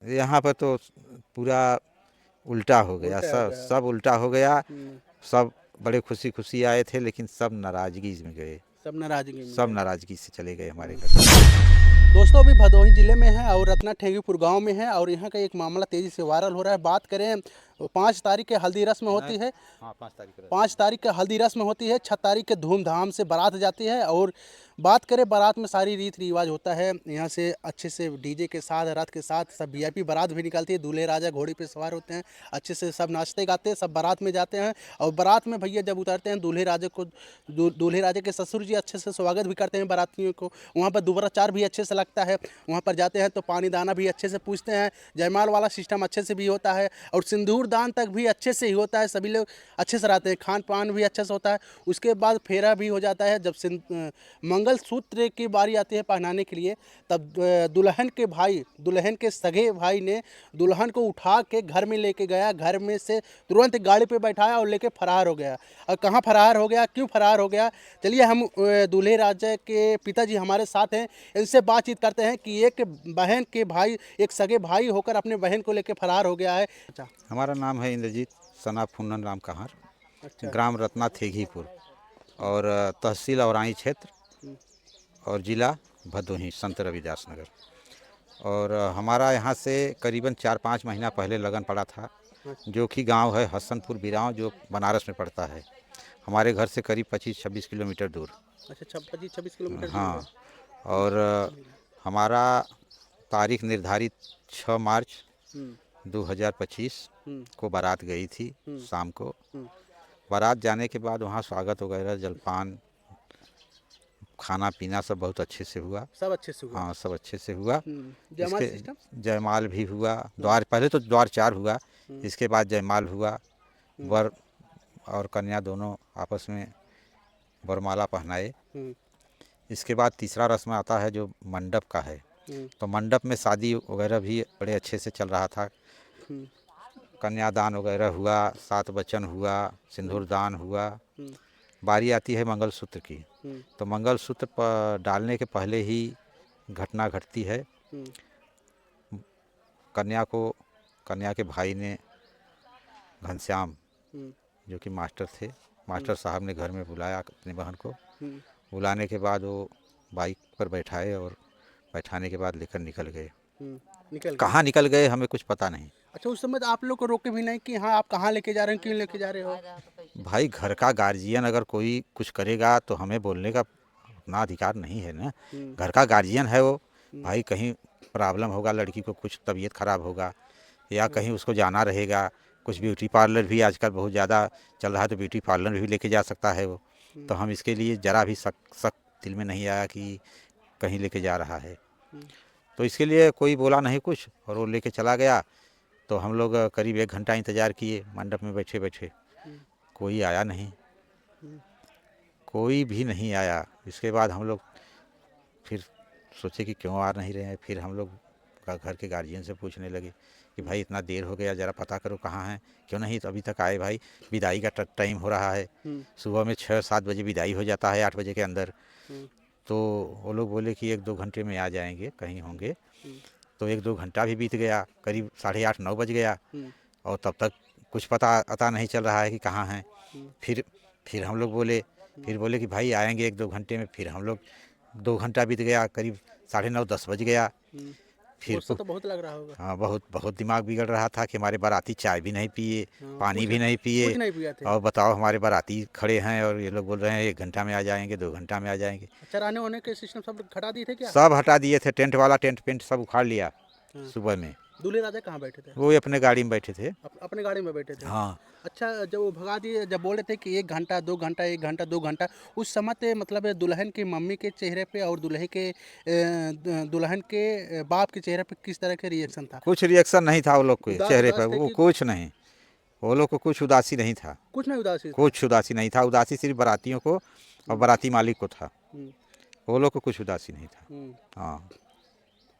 यहाँ पर तो पूरा उल्टा हो गया, उल्टा हो सब गया। सब उल्टा हो गया। हम्म, सब बड़े खुशी खुशी आए थे, लेकिन सब नाराज़गी में गए। सब नाराजगी में सब गए। नाराज़गी से चले गए हमारे हम्म। घर से। दोस्तों अभी भदोही जिले में है और रत्ना ठेंगीपुर गांव में है और यहाँ का एक मामला तेजी से वायरल हो रहा है। बात करें 5 तारीख के हल्दी रस्म नहीं, होती है। हाँ 5 तारीख को 5 तारीख का हल्दी रस्म होती है, 6 तारीख के धूमधाम से बारात जाती है। और बात करें बारात में सारी रीत रिवाज होता है। यहाँ से अच्छे से डीजे के साथ, रथ के साथ सब वीआईपी बारात भी निकलती है। दूल्हे राजा घोड़ी पे सवार होते हैं, अच्छे से सब नाचते गाते हैं, सब बारात में जाते हैं। और बारात में भैया जब उतरते हैं दूल्हे राजा को, दूल्हे राजा के ससुर जी अच्छे से स्वागत भी करते हैं बारातियों को। वहाँ पर दुबराचार भी अच्छे से लगता है। वहाँ पर जाते हैं तो पानी दाना भी अच्छे से पूछते हैं। जयमाल वाला सिस्टम अच्छे से भी होता है और सिंदूर दान तक भी अच्छे से ही होता है। सभी लोग अच्छे से रहते हैं, खान पान भी अच्छे से होता है। उसके बाद फेरा भी हो जाता है। जब मंगल सूत्र की बारी आती है पहनाने के लिए, तब दुल्हन के भाई, दुल्हन के सगे भाई ने दुल्हन को उठा के घर में लेके गया। घर में से तुरंत गाड़ी पे बैठाया और लेके फरार हो गया। और कहाँ फरार हो गया, क्यों फरार हो गया, चलिए हम दूल्हे राजा के पिताजी हमारे साथ हैं, इनसे बातचीत करते हैं कि एक बहन के भाई, एक सगे भाई होकर अपने बहन को लेके फरार हो गया है। अच्छा हमारा नाम है इंद्रजीत सना फूनन राम कहार, अच्छा। ग्राम रत्ना थेघीपुर, और तहसील औराई क्षेत्र, और ज़िला भदोही संत रविदास नगर। और हमारा यहाँ से करीबन 4-5 महीना पहले लगन पड़ा था, जो कि गांव है हसनपुर बिराव, जो बनारस में पड़ता है। हमारे घर से करीब 25-26 किलोमीटर दूर। अच्छा 25-26 किलोमीटर दूर है। हाँ, और हमारा तारीख निर्धारित 6 मार्च हम्म 2025 हम्म को बारात गई थी हम्म शाम को। हम्म बारात जाने के बाद वहाँ स्वागत वगैरह, जलपान, खाना पीना सब बहुत अच्छे से हुआ। सब अच्छे से हुआ। हाँ, सब अच्छे से हुआ। जयमाल इसके सिस्टम। जयमाल भी हुआ, द्वार पहले तो द्वार 4 हुआ, इसके बाद जयमाल हुआ। वर और कन्या दोनों आपस में वरमाला पहनाए। हम्म इसके बाद तीसरा रस्म आता है जो मंडप का है। हम्म तो मंडप में शादी वगैरह भी बड़े अच्छे से चल रहा था। हम्म कन्यादान वगैरह हुआ, 7 वचन हुआ, सिंदूर दान हुआ। हम्म बारी आती है मंगलसूत्र की। हम्म तो मंगलसूत्र डालने के पहले ही घटना घटती है। हम्म कन्या को, कन्या के भाई ने, घनश्याम, हम्म जो कि मास्टर थे, मास्टर साहब ने घर में बुलाया अपनी बहन को। हम्म बुलाने के बाद वो बाइक पर बैठाए और बैठाने के बाद लेकर निकल गए। निकल गए। कहाँ निकल गए हमें कुछ पता नहीं। अच्छा उस समय तो आप लोग को रोके भी नहीं कि हाँ आप कहाँ लेके जा रहे हैं, क्यों लेके जा रहे हो। भाई, घर का गार्जियन अगर कोई कुछ करेगा तो हमें बोलने का अपना अधिकार नहीं है ना। हम्म घर का गार्जियन है वो। भाई कहीं प्रॉब्लम होगा, लड़की को कुछ तबीयत खराब होगा, या कहीं उसको जाना रहेगा, कुछ ब्यूटी पार्लर भी आजकल बहुत ज़्यादा चल रहा है, तो ब्यूटी पार्लर भी लेके जा सकता है वो। तो हम इसके लिए ज़रा भी शक शक दिल में नहीं आया कि कहीं लेके जा रहा है। तो इसके लिए कोई बोला नहीं कुछ, और वो लेके चला गया। तो हम लोग करीब 1 घंटा इंतज़ार किए मंडप में बैठे बैठे, कोई आया नहीं, कोई भी नहीं आया। इसके बाद हम लोग फिर सोचे कि क्यों आ नहीं रहे हैं। फिर हम लोग घर के गार्जियन से पूछने लगे कि भाई इतना देर हो गया, ज़रा पता करो कहाँ हैं, क्यों नहीं अभी तक आए। भाई विदाई का टाइम हो रहा है, सुबह में 6-7 बजे विदाई हो जाता है, 8 बजे के अंदर। तो वो लोग बोले कि 1-2 घंटे में आ जाएंगे, कहीं होंगे। तो 1-2 घंटा भी बीत गया, करीब 8:30-9 बज गया, और तब तक कुछ पता नहीं चल रहा है कि कहाँ हैं। फिर हम लोग बोले, फिर बोले कि भाई आएंगे 1-2 घंटे में। फिर हम लोग 2 घंटा बीत गया, करीब 9:30-10 बज गया। फिर गुस्सा तो बहुत लग रहा होगा। हाँ, बहुत बहुत दिमाग बिगड़ रहा था कि हमारे बाराती चाय भी नहीं पिए, पानी कुछ भी नहीं पिए। कुछ नहीं पिया थे। और बताओ, हमारे बाराती खड़े हैं और ये लोग बोल रहे हैं 1 घंटा में आ जाएंगे, 2 घंटा में आ जाएंगे। अच्छा रहने होने के सिस्टम सब हटा दिए थे क्या। सब हटा दिए थे, टेंट वाला टेंट पेंट सब उखाड़ लिया हाँ। सुबह में। दूल्हे राजा कहाँ बैठे थे। वो अपने गाड़ी में बैठे थे। अपने गाड़ी में बैठे थे। हाँ, अच्छा जब वो भगा दिए, जब बोले थे कि 1 घंटा 2 घंटा 1 घंटा 2 घंटा, उस समय पे मतलब दुल्हन की मम्मी के चेहरे पे और दुल्हन के बाप के चेहरे पे किस तरह के रिएक्शन था। कुछ रिएक्शन नहीं था वो लोग के उदास चेहरे पर, उदास थे वो कि कुछ नहीं। वो लोग को कुछ उदासी नहीं था, कुछ नहीं उदासी थे। कुछ उदासी नहीं था। उदासी सिर्फ बारातियों को और बाराती मालिक को था। हम्म, वो लोग को कुछ उदासी नहीं था। हम्म। हाँ,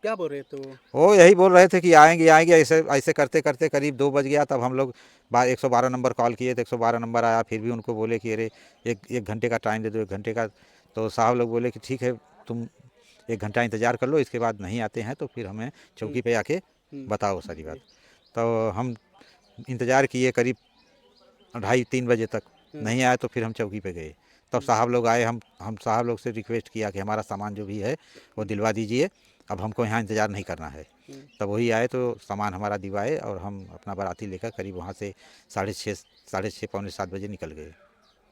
क्या बोल रहे थे वो। वो यही बोल रहे थे कि आएंगे आएंगे, ऐसे ऐसे करते करते करीब 2 बज गया। तब हम लोग 112 नंबर कॉल किए तो 112 नंबर आया। फिर भी उनको बोले कि अरे एक घंटे का टाइम दे दो, 1 घंटे का। तो साहब लोग बोले कि ठीक है, तुम 1 घंटा इंतज़ार कर लो, इसके बाद नहीं आते हैं तो फिर हमें चौकी पे आके बताओ सारी बात। तो हम इंतज़ार किए करीब 2:30-3 बजे तक, नहीं आए तो फिर हम चौकी पे गए। तब साहब लोग आए, हम साहब लोग से रिक्वेस्ट किया कि हमारा सामान जो भी है वो दिलवा दीजिए, अब हमको यहाँ इंतज़ार नहीं करना है। तब वही आए तो सामान हमारा दिलवाए और हम अपना बाराती लेकर करीब वहाँ से 6:30 पौने 7 बजे निकल गए।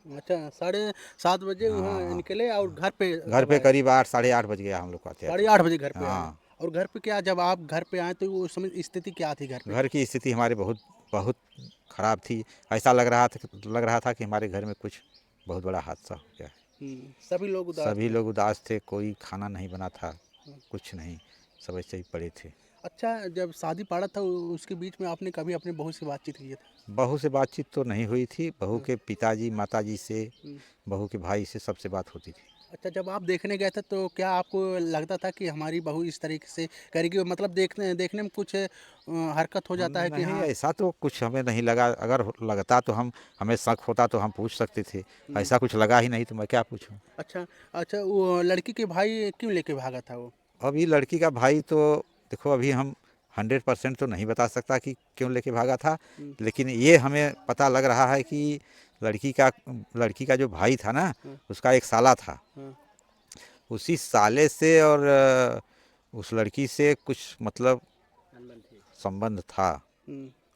अच्छा, 7:30 बजे वहाँ हाँ, निकले और घर पे घर कब पे आए? करीब 8 साढ़े 8 बज गया हम लोग को आते साढ़े आते। 8 बजे घर पे आए। हाँ, और घर पे क्या, जब आप घर पे आए तो उस समय स्थिति क्या थी घर पे? घर की स्थिति हमारे बहुत बहुत ख़राब थी। ऐसा लग रहा था कि हमारे घर में कुछ बहुत बड़ा हादसा हो गया है। सभी लोग उदास सभी थे। लोग उदास थे, कोई खाना नहीं बना था, कुछ नहीं, सब ऐसे ही पड़े थे। अच्छा, जब शादी पड़ा था उसके बीच में आपने कभी अपने बहू से बातचीत की था? बहू से बातचीत तो नहीं हुई थी, बहू हम्म, के पिताजी माताजी से, हम्म। बहू के भाई से सबसे बात होती थी। अच्छा, जब आप देखने गए थे तो क्या आपको लगता था कि हमारी बहू इस तरीके से करेगी, मतलब देखने देखने में कुछ हरकत हो जाता है कि नहीं, हाँ? ऐसा तो कुछ हमें नहीं लगा, अगर लगता तो हमें शक होता तो हम पूछ सकते थे। हम्म, ऐसा कुछ लगा ही नहीं तो मैं क्या पूछूं। अच्छा। अच्छा, वो लड़की के भाई क्यों लेके भागा था वो? अभी लड़की का भाई तो देखो, अभी हम 100% तो नहीं बता सकता कि क्यों लेके भागा था, हम्म, लेकिन ये हमें पता लग रहा है कि लड़की का जो भाई था ना, हाँ, उसका एक साला था। हाँ, उसी साले से और उस लड़की से कुछ मतलब संबंध था।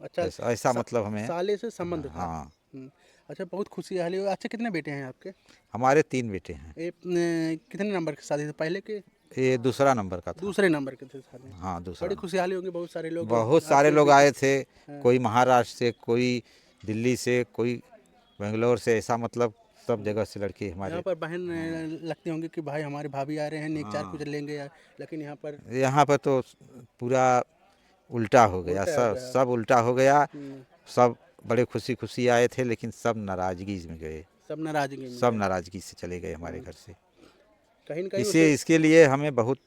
अच्छा। ऐसा ऐसा सा, मतलब हमें। साले से संबंध था। हाँ, हम्म, अच्छा, बहुत खुशहाली हुई। अच्छा, कितने बेटे हैं आपके? हमारे 3 बेटे हैं। कितने नंबर की शादी थी, पहले के? ये दूसरा नंबर का था। दूसरे नंबर के थे शादी। हाँ, दूसरा बड़ी नंबर। खुशहाली होंगी, बहुत सारे लोग बहुत सारे आपके लोग बेटे। आए थे, हाँ। कोई महाराष्ट्र से, कोई दिल्ली से, कोई बेंगलोर से, ऐसा मतलब सब जगह से लड़के यहाँ हमारे। पर बहन लगती होंगी कि भाई हमारे भाभी आ रहे हैं, नेक चार कुछ हाँ, लेंगे यार, लेकिन यहाँ पर यहाँ पर तो पूरा उल्टा हो गया, उल्टा हो सब गया। सब उल्टा हो गया। हम्म, सब बड़े खुशी खुशी आए थे, लेकिन सब नाराज़गी में गए, सब नाराजगी में सब गए। नाराज़गी से चले गए हमारे हम्म, घर से। कहीं न कहीं वो इसे इसके लिए हमें बहुत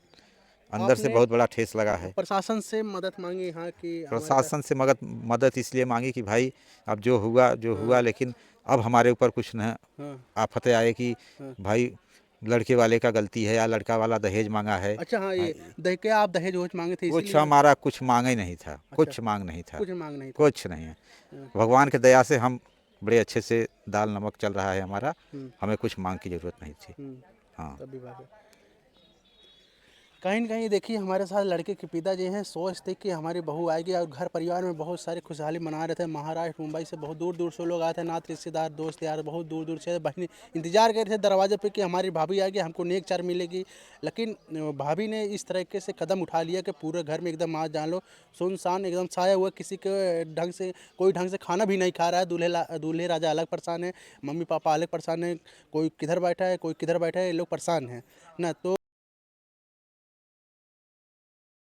अंदर से आपने बहुत बड़ा ठेस लगा है। प्रशासन से मदद मांगी यहाँ की हमारे साथ? प्रशासन से मदद इसलिए मांगी कि भाई अब जो हाँ, हुआ, लेकिन अब हमारे ऊपर कुछ न हाँ, आफतें आए कि हाँ। भाई लड़के वाले का गलती है या लड़का वाला दहेज मांगा है। अच्छा, हाँ, हाँ, ये क्या आप दहेज वहेज मांगे थे कुछ इसीलिए? हमारा कुछ मांगा ही नहीं था, अच्छा, कुछ मांग नहीं था, कुछ मांग नहीं था। कुछ नहीं है। हाँ, भगवान की दया से हम बड़े अच्छे से दाल नमक चल रहा है हमारा, हम्म, हमें कुछ मांग की ज़रूरत नहीं थी। हम्म, हाँ, तभी बात है। कहीं न कहीं देखिए, हमारे साथ लड़के के पिताजी हैं, सोच थे कि हमारी बहू आएगी और घर परिवार में बहुत सारी खुशहाली मना रहे थे। महाराष्ट्र, मुंबई से बहुत दूर दूर से लोग आए थे, नात रिश्तेदार दोस्त यार बहुत दूर दूर से। बहनें इंतजार कर रहे थे दरवाजे पे कि हमारी भाभी आएगी, हमको नेक चार मिलेगी। लेकिन भाभी ने इस तरीके से कदम उठा लिया कि पूरे घर में एकदम आज जान लो सुनसान एकदम छाया हुआ, किसी के ढंग से कोई ढंग से खाना भी नहीं खा रहा है। दूल्हे राजा अलग परेशान है, मम्मी पापा अलग परेशान है, कोई किधर बैठा है कोई किधर बैठा है, ये लोग परेशान हैं ना। तो